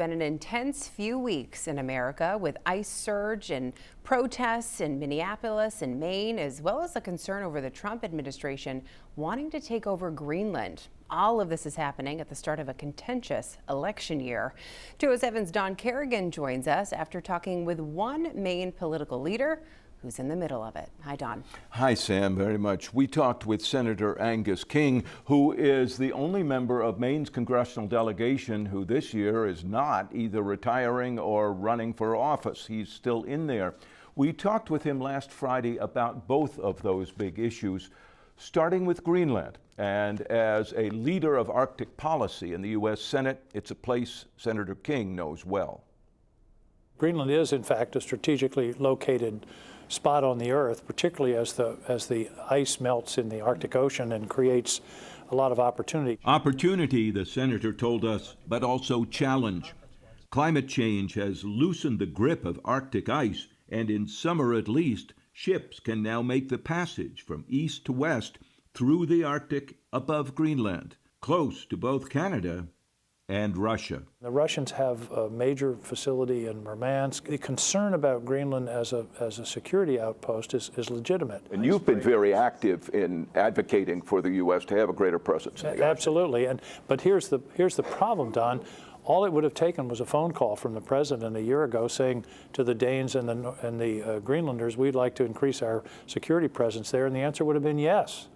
Been an intense few weeks in America with ice surge and protests in Minneapolis and Maine, as well as a concern over the Trump administration wanting to take over Greenland. All of this is happening at the start of a contentious election year. 207's Don Kerrigan joins us after talking with one Maine political leader who's in the middle of it. Hi, Don. Hi, Sam, very much. We talked with Senator Angus King, who is the only member of Maine's congressional delegation who this year is not either retiring or running for office. He's still in there. We talked with him last Friday about both of those big issues, starting with Greenland. And as a leader of Arctic policy in the U.S. Senate, it's a place Senator King knows well. Greenland is, in fact, a strategically located spot on the Earth, particularly as the ice melts in the Arctic Ocean and creates a lot of opportunity. Opportunity, the senator told us, but also challenge. Climate change has loosened the grip of Arctic ice, and in summer at least, ships can now make the passage from east to west through the Arctic above Greenland, close to both Canada and Russia. The Russians have a major facility in Murmansk. The concern about Greenland as a security outpost is legitimate. And you've been very active in advocating for the U.S. to have a greater presence. Absolutely, but here's the problem, Don. All it would have taken was a phone call from the president a year ago saying to the Danes and the Greenlanders, we'd like to increase our security presence there, and the answer would have been yes.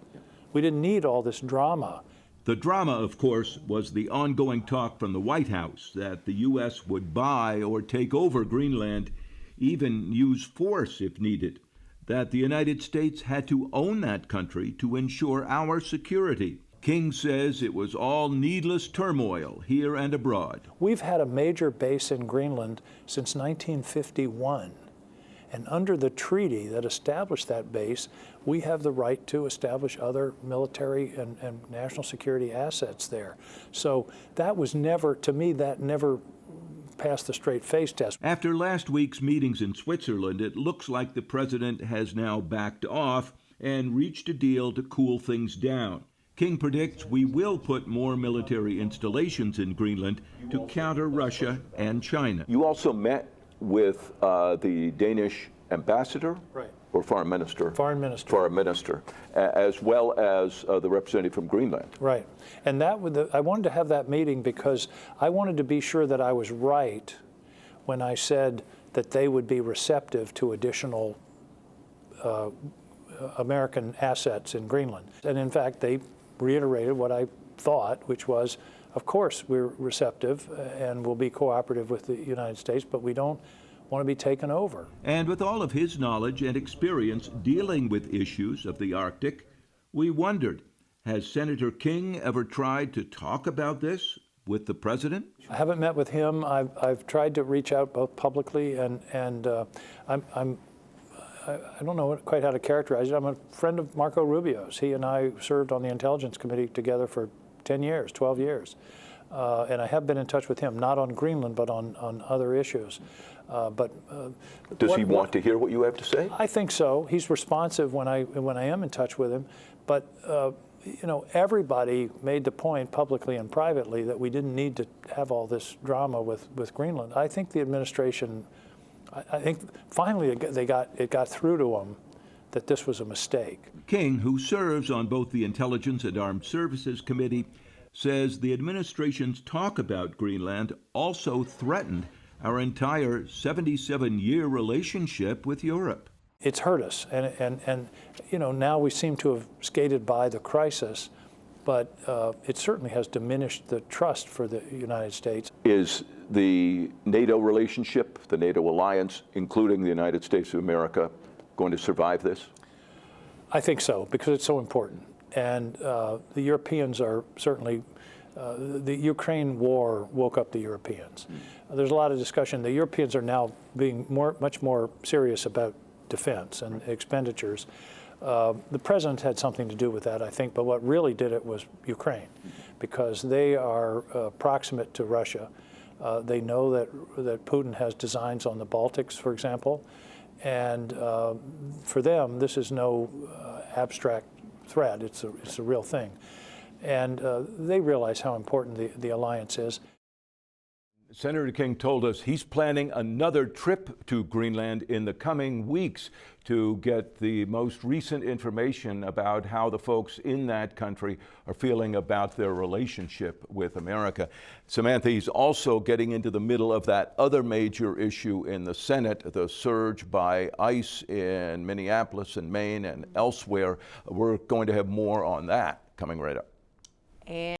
We didn't need all this drama. The drama, of course, was the ongoing talk from the White House that the U.S. would buy or take over Greenland, even use force if needed, that the United States had to own that country to ensure our security. King says it was all needless turmoil here and abroad. We've had a major base in Greenland since 1951. And under the treaty that established that base, we have the right to establish other military and national security assets there. So that was never, to me, that never passed the straight face test. After last week's meetings in Switzerland, it looks like the president has now backed off and reached a deal to cool things down. King predicts we will put more military installations in Greenland to counter Russia and China. You also met with the Danish ambassador, right, or foreign minister? Foreign minister. Foreign minister, as well as the representative from Greenland. Right, and I wanted to have that meeting because I wanted to be sure that I was right when I said that they would be receptive to additional American assets in Greenland. And in fact, they reiterated what I thought, which was, of course, we're receptive and will be cooperative with the United States, but we don't want to be taken over. And with all of his knowledge and experience dealing with issues of the Arctic, we wondered, has Senator King ever tried to talk about this with the president? I haven't met with him. I've tried to reach out both publicly and I don't know quite how to characterize it. I'm a friend of Marco Rubio's. He and I served on the Intelligence Committee together for 10 years, 12 years. And I have been in touch with him, not on Greenland, but on other issues. Does he want to hear what you have to say? I think so. He's responsive when I am in touch with him. But you know, everybody made the point publicly and privately that we didn't need to have all this drama with Greenland. I think the administration, I think finally it got through to them that this was a mistake. King, who serves on both the Intelligence and Armed Services Committee, says the administration's talk about Greenland also threatened our entire 77-year relationship with Europe. It's hurt us, and you know, now we seem to have skated by the crisis, but it certainly has diminished the trust for the United States. Is the NATO relationship, the NATO alliance, including the United States of America, going to survive this? I think so, because it's so important. And the Europeans are certainly, the Ukraine war woke up the Europeans. There's a lot of discussion. The Europeans are now being much more serious about defense and expenditures. The president had something to do with that, I think, but what really did it was Ukraine, because they are proximate to Russia. They know that Putin has designs on the Baltics, for example, and for them, this is no abstract threat. It's a real thing. And they realize how important the alliance is. Senator King told us he's planning another trip to Greenland in the coming weeks to get the most recent information about how the folks in that country are feeling about their relationship with America. Samantha, he's also getting into the middle of that other major issue in the Senate, the surge by ICE in Minneapolis and Maine and elsewhere. We're going to have more on that coming right up. And